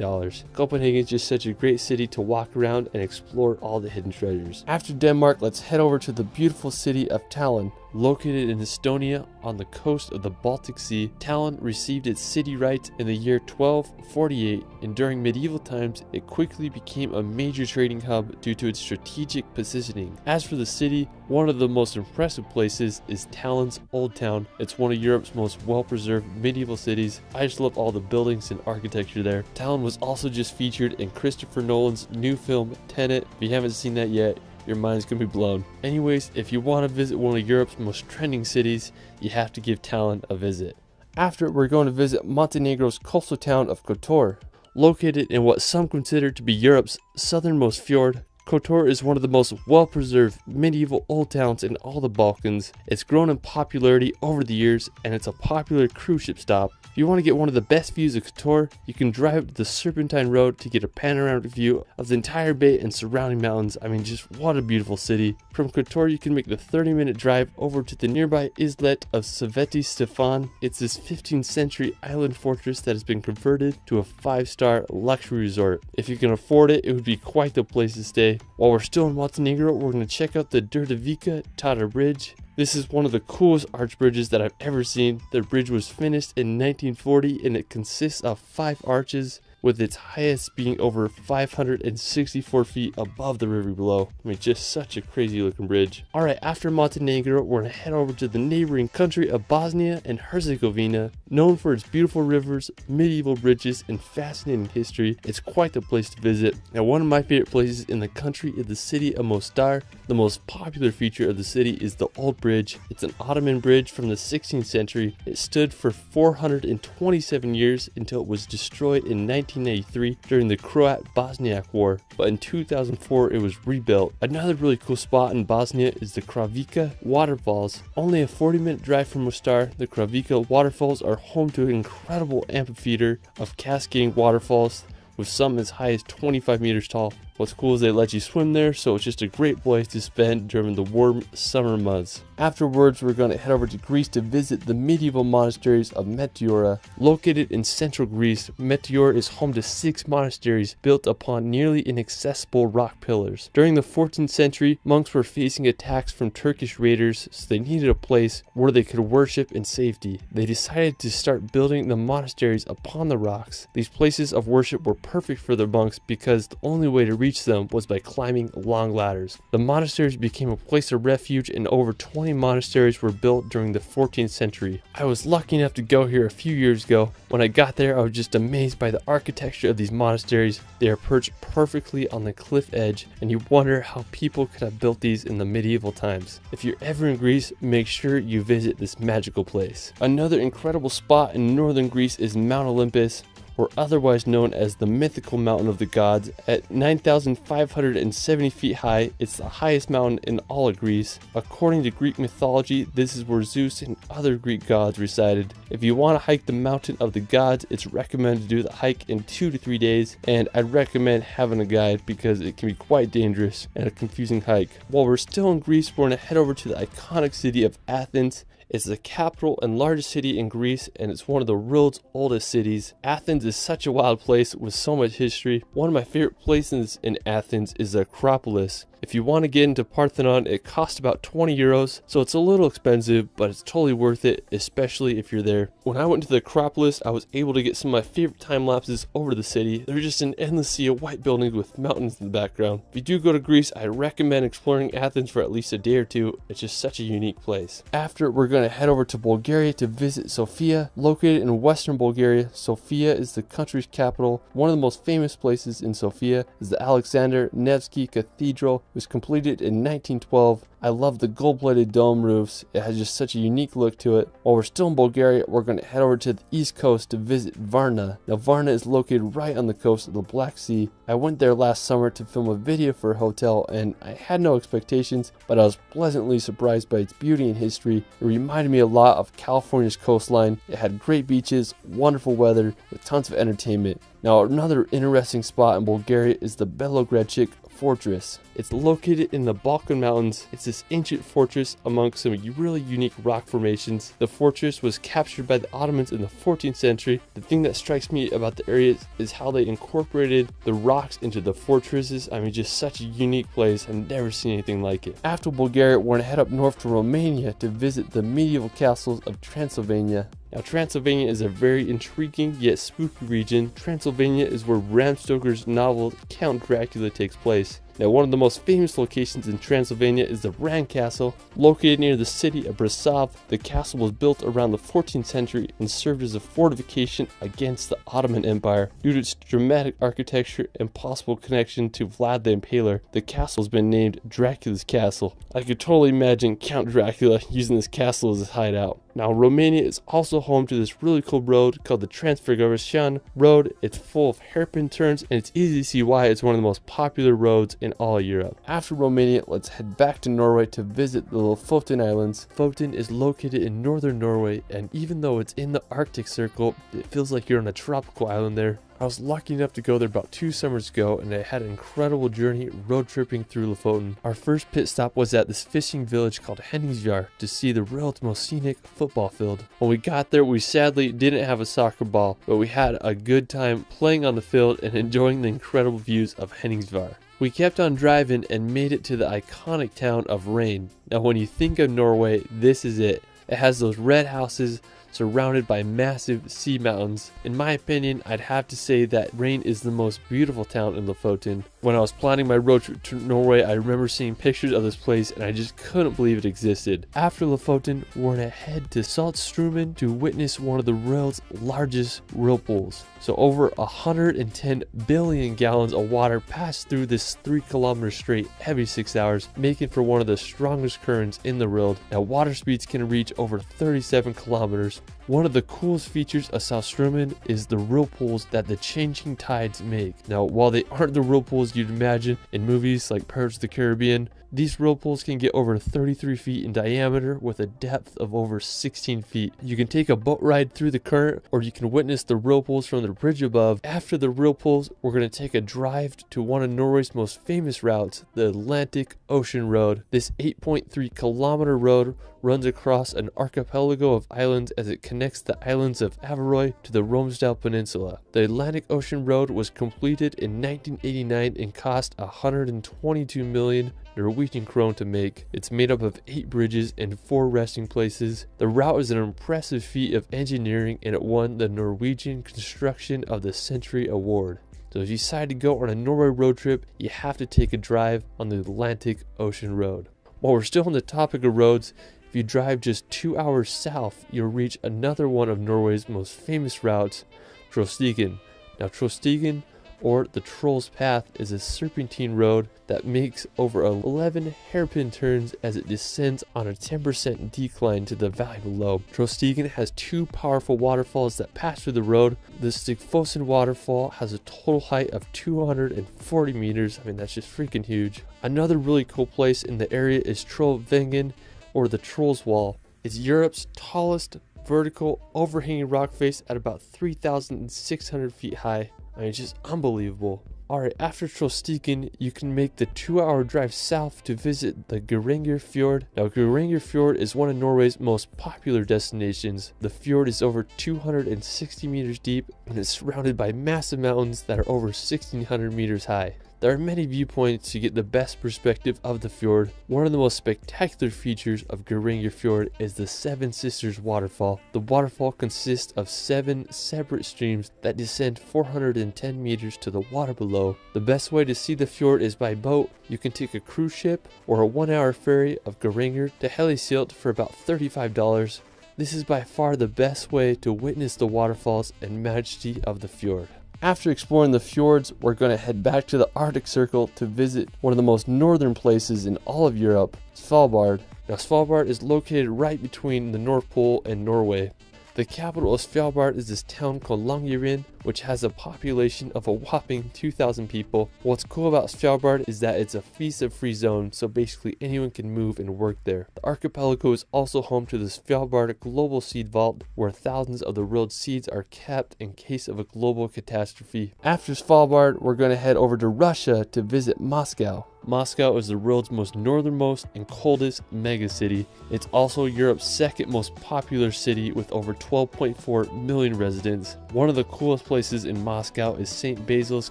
Copenhagen is just such a great city to walk around and explore all the hidden treasures. After Denmark, let's head over to the beautiful city of Tallinn. Located in Estonia on the coast of the Baltic Sea, Tallinn received its city rights in the year 1248, and during medieval times it quickly became a major trading hub due to its strategic positioning. As for the city, one of the most impressive places is Tallinn's Old Town. It's one of Europe's most well-preserved medieval cities. I just love all the buildings and architecture there. Tallinn was also just featured in Christopher Nolan's new film Tenet. If you haven't seen that yet, your mind's gonna be blown. Anyways, if you want to visit one of Europe's most trending cities, you have to give Tallinn a visit. After, we're going to visit Montenegro's coastal town of Kotor. Located in what some consider to be Europe's southernmost fjord, Kotor is one of the most well-preserved medieval old towns in all the Balkans. It's grown in popularity over the years and it's a popular cruise ship stop. If you want to get one of the best views of Kotor, you can drive to the Serpentine Road to get a panoramic view of the entire bay and surrounding mountains. I mean, just what a beautiful city. From Kotor, you can make the 30-minute drive over to the nearby islet of Sveti Stefan. It's this 15th century island fortress that has been converted to a 5-star luxury resort. If you can afford it, it would be quite the place to stay. While we're still in Montenegro, we're going to check out the Drvenica Tata Bridge. This is one of the coolest arch bridges that I've ever seen. The bridge was finished in 1940 and it consists of 5 arches, with its highest being over 564 feet above the river below. I mean, just such a crazy looking bridge. Alright, after Montenegro, we're going to head over to the neighboring country of Bosnia and Herzegovina. Known for its beautiful rivers, medieval bridges, and fascinating history, it's quite the place to visit. Now, one of my favorite places in the country is the city of Mostar. The most popular feature of the city is the Old Bridge. It's an Ottoman bridge from the 16th century. It stood for 427 years until it was destroyed in 1983 during the Croat-Bosniak War, but in 2004 it was rebuilt. Another really cool spot in Bosnia is the Kravica waterfalls. Only a 40-minute drive from Mostar, the Kravica waterfalls are home to an incredible amphitheater of cascading waterfalls, with some as high as 25 meters tall. What's cool is they let you swim there, so it's just a great place to spend during the warm summer months. Afterwards, we're going to head over to Greece to visit the medieval monasteries of Meteora. Located in central Greece, Meteora is home to 6 monasteries built upon nearly inaccessible rock pillars. During the 14th century, monks were facing attacks from Turkish raiders, so they needed a place where they could worship in safety. They decided to start building the monasteries upon the rocks. These places of worship were perfect for the monks because the only way to reach them was by climbing long ladders. The monasteries became a place of refuge and over 20 monasteries were built during the 14th century. I was lucky enough to go here a few years ago. When I got there, I was just amazed by the architecture of these monasteries. They are perched perfectly on the cliff edge, and you wonder how people could have built these in the medieval times. If you're ever in Greece, make sure you visit this magical place. Another incredible spot in northern Greece is Mount Olympus, or otherwise known as the mythical mountain of the gods. At 9,570 feet high, it's the highest mountain in all of Greece. According to Greek mythology, this is where Zeus and other Greek gods resided. If you want to hike the mountain of the gods, it's recommended to do the hike in 2 to 3 days, and I'd recommend having a guide because it can be quite dangerous and a confusing hike. While we're still in Greece, we're going to head over to the iconic city of Athens. It's the capital and largest city in Greece, and it's one of the world's oldest cities. Athens is such a wild place with so much history. One of my favorite places in Athens is the Acropolis. If you want to get into Parthenon, it costs about 20 euros, so it's a little expensive, but it's totally worth it, especially if you're there. When I went to the Acropolis, I was able to get some of my favorite time lapses over the city. They're just an endless sea of white buildings with mountains in the background. If you do go to Greece, I recommend exploring Athens for at least a day or two. It's just such a unique place. After, we're going to head over to Bulgaria to visit Sofia. Located in western Bulgaria, Sofia is the country's capital. One of the most famous places in Sofia is the Alexander Nevsky Cathedral. It was completed in 1912. I love the gold-plated dome roofs. It has just such a unique look to it. While we're still in Bulgaria, we're going to head over to the east coast to visit Varna. Now, Varna is located right on the coast of the Black Sea. I went there last summer to film a video for a hotel, and I had no expectations, but I was pleasantly surprised by its beauty and history. It reminded me a lot of California's coastline. It had great beaches, wonderful weather, with tons of entertainment. Now, another interesting spot in Bulgaria is the Belogradchik Fortress. It's located in the Balkan Mountains. It's this ancient fortress among some really unique rock formations. The fortress was captured by the Ottomans in the 14th century. The thing that strikes me about the area is how they incorporated the rocks into the fortresses. I mean, just such a unique place. I've never seen anything like it. After Bulgaria, we're going to head up north to Romania to visit the medieval castles of Transylvania. Now, Transylvania is a very intriguing yet spooky region. Transylvania is where Bram Stoker's novel Count Dracula takes place. Now, one of the most famous locations in Transylvania is the Bran Castle. Located near the city of Brasov, the castle was built around the 14th century and served as a fortification against the Ottoman Empire. Due to its dramatic architecture and possible connection to Vlad the Impaler, the castle has been named Dracula's Castle. I could totally imagine Count Dracula using this castle as his hideout. Now, Romania is also home to this really cool road called the Transfiguration Road. It's full of hairpin turns, and it's easy to see why it's one of the most popular roads in all of Europe. After Romania, let's head back to Norway to visit the Lofoten Islands. Lofoten is located in northern Norway, and even though it's in the Arctic Circle, it feels like you're on a tropical island there. I was lucky enough to go there about 2 summers ago, and I had an incredible journey road tripping through Lofoten. Our first pit stop was at this fishing village called Henningsvær to see the world's most scenic football field. When we got there, we sadly didn't have a soccer ball, but we had a good time playing on the field and enjoying the incredible views of Henningsvær. We kept on driving and made it to the iconic town of Rain. Now, when you think of Norway, this is it. It has those red houses surrounded by massive sea mountains. In my opinion, I'd have to say that Rain is the most beautiful town in Lofoten. When I was planning my road trip to Norway, I remember seeing pictures of this place and I just couldn't believe it existed. After Lofoten, we're gonna head to Saltstraumen to witness one of the world's largest whirlpools. So over 110 billion gallons of water pass through this 3-kilometer straight every 6 hours, making for one of the strongest currents in the world. Now, water speeds can reach over 37 kilometers. One of the coolest features of Saltstraumen is the whirlpools that the changing tides make. Now, while they aren't the whirlpools you'd imagine in movies like Pirates of the Caribbean, these whirlpools can get over 33 feet in diameter with a depth of over 16 feet. You can take a boat ride through the current, or you can witness the whirlpools from the bridge above. After the whirlpools, we're going to take a drive to one of Norway's most famous routes, the Atlantic Ocean Road. This 8.3 kilometer road runs across an archipelago of islands as it connects the islands of Averøy to the Romsdal Peninsula. The Atlantic Ocean Road was completed in 1989 and cost 122 million Norwegian krone to make. It's made up of 8 bridges and 4 resting places. The route is an impressive feat of engineering, and it won the Norwegian Construction of the Century Award. So if you decide to go on a Norway road trip, you have to take a drive on the Atlantic Ocean Road. While we're still on the topic of roads, if you drive just 2 hours south, you'll reach another one of Norway's most famous routes, Trollstigen. Now, Trollstigen, or the Troll's Path, is a serpentine road that makes over 11 hairpin turns as it descends on a 10% decline to the valley below. Trollstigen has 2 powerful waterfalls that pass through the road. The Stigfossen waterfall has a total height of 240 meters. I mean, that's just freaking huge. Another really cool place in the area is Trollveggen, or the Troll's Wall. It's Europe's tallest vertical overhanging rock face at about 3,600 feet high. I mean, it's just unbelievable. Alright, after Trollstigen, you can make the 2-hour drive south to visit the Geiranger Fjord. Now, Geiranger Fjord is one of Norway's most popular destinations. The fjord is over 260 meters deep and is surrounded by massive mountains that are over 1,600 meters high. There are many viewpoints to get the best perspective of the fjord. One of the most spectacular features of Geiranger Fjord is the Seven Sisters waterfall. The waterfall consists of 7 separate streams that descend 410 meters to the water below. The best way to see the fjord is by boat. You can take a cruise ship or a 1-hour ferry of Geiranger to Helisilt for about $35. This is by far the best way to witness the waterfalls and majesty of the fjord. After exploring the fjords, we're going to head back to the Arctic Circle to visit one of the most northern places in all of Europe, Svalbard. Now Svalbard is located right between the North Pole and Norway. The capital of Svalbard is this town called Longyearbyen, which has a population of a whopping 2,000 people. What's cool about Svalbard is that it's a visa-free zone, so basically anyone can move and work there. The archipelago is also home to the Svalbard Global Seed Vault, where thousands of the world's seeds are kept in case of a global catastrophe. After Svalbard, we're going to head over to Russia to visit Moscow. Moscow is the world's most northernmost and coldest megacity. It's also Europe's second most popular city with over 12.4 million residents. One of the coolest places in Moscow is St. Basil's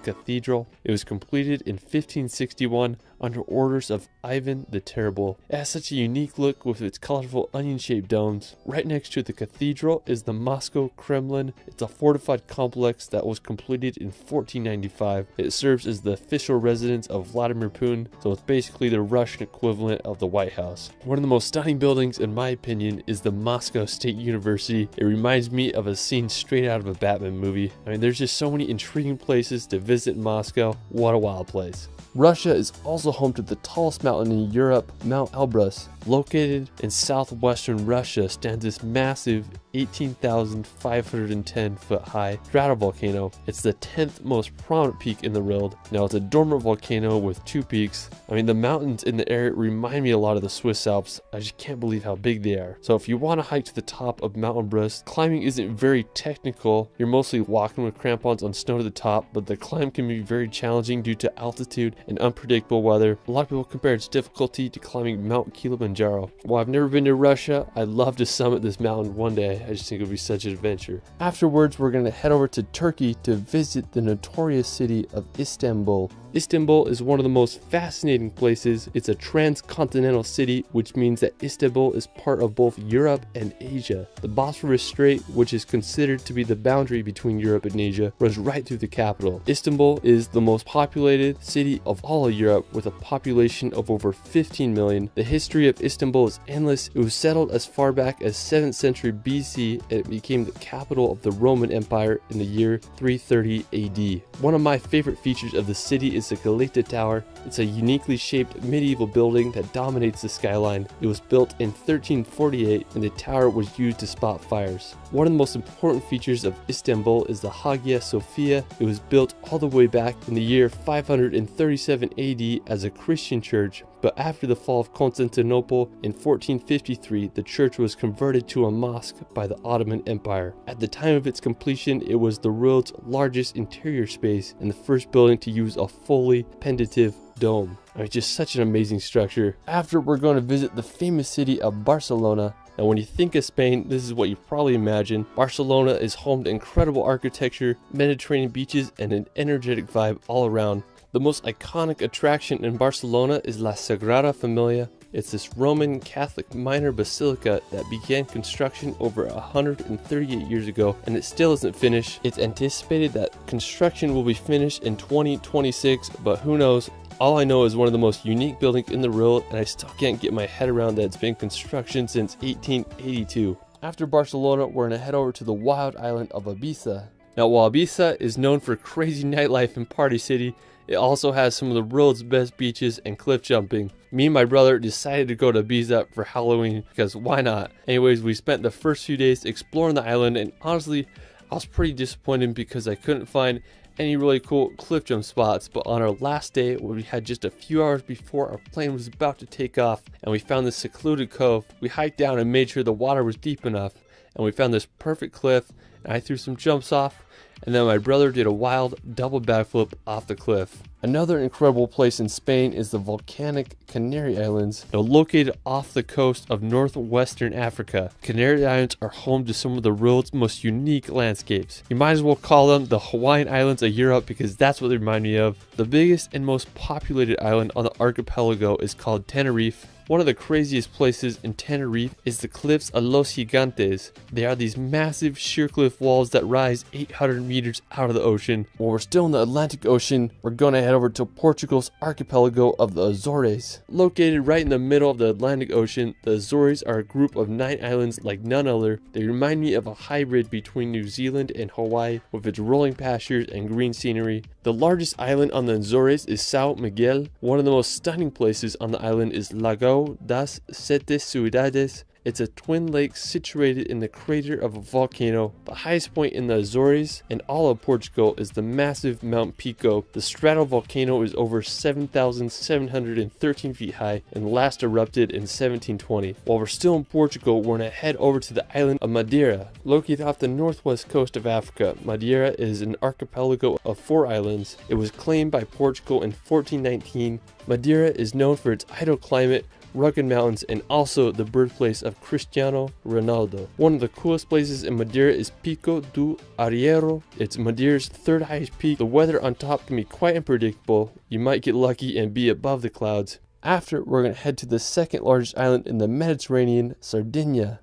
Cathedral. It was completed in 1561 under orders of Ivan the Terrible. It has such a unique look with its colorful onion-shaped domes. Right next to the cathedral is the Moscow Kremlin. It's a fortified complex that was completed in 1495. It serves as the official residence of Vladimir Putin, so it's basically the Russian equivalent of the White House. One of the most stunning buildings, in my opinion, is the Moscow State University. It reminds me of a scene straight out of a Batman movie. I mean, there's just so many intriguing places to visit in Moscow. What a wild place. Russia is also home to the tallest mountain in Europe, Mount Elbrus. Located in southwestern Russia stands this massive 18,510 foot high stratovolcano. It's the 10th most prominent peak in the world. Now it's a dormant volcano with 2 peaks. I mean, the mountains in the area remind me a lot of the Swiss Alps. I just can't believe how big they are. So if you want to hike to the top of Mount Elbrus, climbing isn't very technical. You're mostly walking with crampons on snow to the top, but the climb can be very challenging due to altitude and unpredictable weather. A lot of people compare its difficulty to climbing Mount Kilimanjaro. While I've never been to Russia, I'd love to summit this mountain one day. I just think it would be such an adventure. Afterwards, we're going to head over to Turkey to visit the notorious city of Istanbul. Istanbul is one of the most fascinating places. It's a transcontinental city, which means that Istanbul is part of both Europe and Asia. The Bosphorus Strait, which is considered to be the boundary between Europe and Asia, runs right through the capital. Istanbul is the most populated city of all of Europe, with a population of over 15 million. The history of Istanbul is endless. It was settled as far back as 7th century BC, and it became the capital of the Roman Empire in the year 330 AD. One of my favorite features of the city is the Galata Tower. It's a uniquely shaped medieval building that dominates the skyline. It was built in 1348, and the tower was used to spot fires. One of the most important features of Istanbul is the Hagia Sophia. It was built all the way back in the year 537 AD as a Christian church, but after the fall of Constantinople in 1453, the church was converted to a mosque by the Ottoman Empire. At the time of its completion, it was the world's largest interior space and the first building to use a fully pendative dome. It's just such an amazing structure. After, we're going to visit the famous city of Barcelona. Now, when you think of Spain, this is what you probably imagine. Barcelona is home to incredible architecture, Mediterranean beaches, and an energetic vibe all around. The most iconic attraction in Barcelona is La Sagrada Familia. It's this Roman Catholic minor basilica that began construction over 138 years ago, and it still isn't finished. It's anticipated that construction will be finished in 2026, but who knows? All I know is one of the most unique buildings in the world, and I still can't get my head around that it's been in construction since 1882. After Barcelona, we're going to head over to the wild island of Ibiza. Now, while Ibiza is known for crazy nightlife and party city, it also has some of the world's best beaches and cliff jumping. Me and my brother decided to go to Ibiza for Halloween because why not? Anyways, we spent the first few days exploring the island, and honestly, I was pretty disappointed because I couldn't find any really cool cliff jump spots. But on our last day, when we had just a few hours before our plane was about to take off, and we found this secluded cove, we hiked down and made sure the water was deep enough, and we found this perfect cliff. and I threw some jumps off, and then my brother did a wild double backflip off the cliff. Another incredible place in Spain is the volcanic Canary Islands, now located off the coast of northwestern Africa. Canary Islands are home to some of the world's most unique landscapes. You might as well call them the Hawaiian Islands of Europe because that's what they remind me of. The biggest and most populated island on the archipelago is called Tenerife. One of the craziest places in Tenerife is the cliffs of Los Gigantes. They are these massive sheer cliff walls that rise 800 meters out of the ocean. While we're still in the Atlantic Ocean, we're going to head over to Portugal's archipelago of the Azores. Located right in the middle of the Atlantic Ocean, the Azores are a group of 9 islands like none other. They remind me of a hybrid between New Zealand and Hawaii with its rolling pastures and green scenery. The largest island on the Azores is São Miguel. One of the most stunning places on the island is Lago das Sete Ciudades. It's a twin lake situated in the crater of a volcano. The highest point in the Azores and all of Portugal is the massive Mount Pico. The stratovolcano is over 7,713 feet high and last erupted in 1720. While we're still in Portugal, we're going to head over to the island of Madeira. Located off the northwest coast of Africa, Madeira is an archipelago of 4 islands. It was claimed by Portugal in 1419. Madeira is known for its idle climate, rugged mountains, and also the birthplace of Cristiano Ronaldo. One of the coolest places in Madeira is Pico do Arriero. It's Madeira's 3rd highest peak. The weather on top can be quite unpredictable. You might get lucky and be above the clouds. After, we're going to head to the 2nd largest island in the Mediterranean, Sardinia.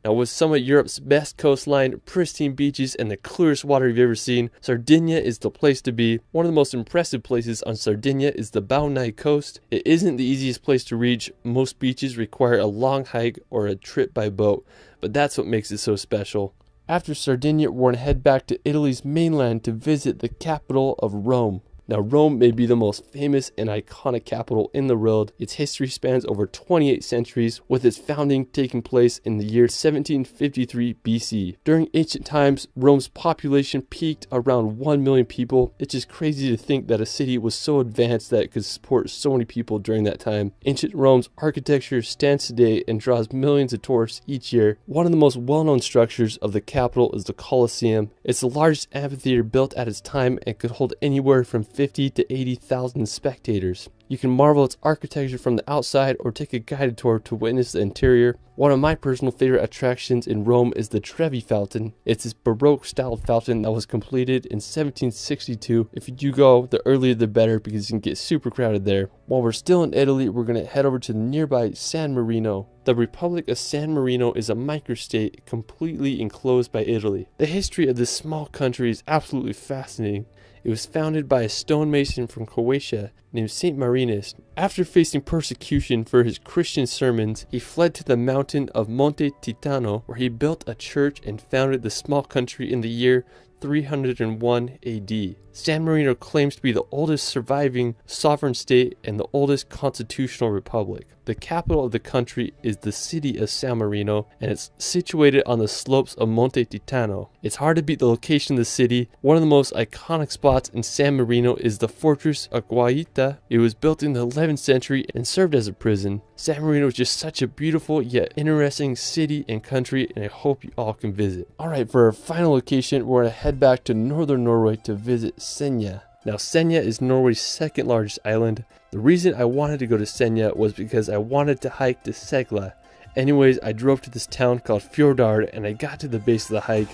Now, with some of Europe's best coastline, pristine beaches, and the clearest water you've ever seen, Sardinia is the place to be. One of the most impressive places on Sardinia is the Baunai coast. It isn't the easiest place to reach. Most beaches require a long hike or a trip by boat, but that's what makes it so special. After Sardinia, we're going to head back to Italy's mainland to visit the capital of Rome. Now, Rome may be the most famous and iconic capital in the world. Its history spans over 28 centuries, with its founding taking place in the year 1753 BC. During ancient times, Rome's population peaked around 1 million people. It's just crazy to think that a city was so advanced that it could support so many people during that time. Ancient Rome's architecture stands today and draws millions of tourists each year. One of the most well-known structures of the capital is the Colosseum. It's the largest amphitheater built at its time and could hold anywhere from 50 to 80,000 spectators. You can marvel at its architecture from the outside or take a guided tour to witness the interior. One of my personal favorite attractions in Rome is the Trevi Fountain. It's this Baroque styled fountain that was completed in 1762. If you do go, the earlier the better because you can get super crowded there. While we're still in Italy, we're going to head over to the nearby San Marino. The Republic of San Marino is a microstate completely enclosed by Italy. The history of this small country is absolutely fascinating. It was founded by a stonemason from Croatia named Saint Marinus. After facing persecution for his Christian sermons, he fled to the mountain of Monte Titano, where he built a church and founded the small country in the year 301 AD. San Marino claims to be the oldest surviving sovereign state and the oldest constitutional republic. The capital of the country is the city of San Marino, and it's situated on the slopes of Monte Titano. It's hard to beat the location of the city. One of the most iconic spots in San Marino is the fortress of Guaita. It was built in the 11th century and served as a prison. San Marino is just such a beautiful yet interesting city and country, and I hope you all can visit. Alright, for our final location, we're going to head back to northern Norway to visit Senja. Now, Senja is Norway's 2nd largest island. The reason I wanted to go to Senja was because I wanted to hike to Segla. Anyways, I drove to this town called Fjordard and I got to the base of the hike.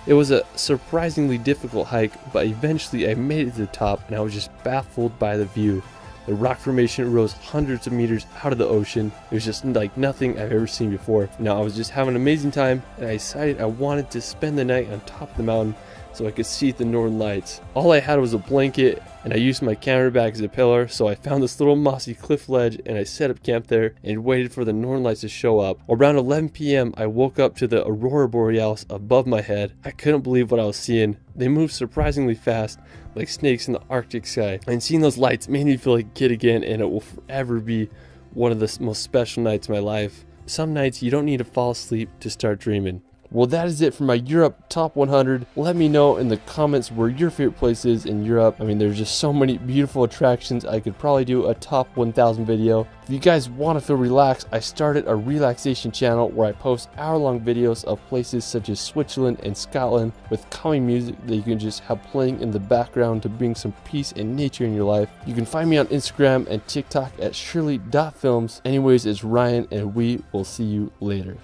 It was a surprisingly difficult hike, but eventually I made it to the top and I was just baffled by the view. The rock formation rose hundreds of meters out of the ocean. It was just like nothing I've ever seen before. Now, I was just having an amazing time and I decided I wanted to spend the night on top of the mountain so I could see the northern lights. All I had was a blanket and I used my camera bag as a pillar, so I found this little mossy cliff ledge and I set up camp there and waited for the northern lights to show up. Around 11 p.m. I woke up to the aurora borealis above my head. I couldn't believe what I was seeing. They moved surprisingly fast, like snakes in the Arctic sky. And seeing those lights made me feel like a kid again, and it will forever be one of the most special nights of my life. Some nights you don't need to fall asleep to start dreaming. Well, that is it for my Europe top 100. Let me know in the comments where your favorite place is in Europe. I mean, there's just so many beautiful attractions. I could probably do a top 1000 video. If you guys want to feel relaxed, I started a relaxation channel where I post hour-long videos of places such as Switzerland and Scotland with calming music that you can just have playing in the background to bring some peace and nature in your life. You can find me on Instagram and TikTok at shirley.films. Anyways, it's Ryan, and we will see you later.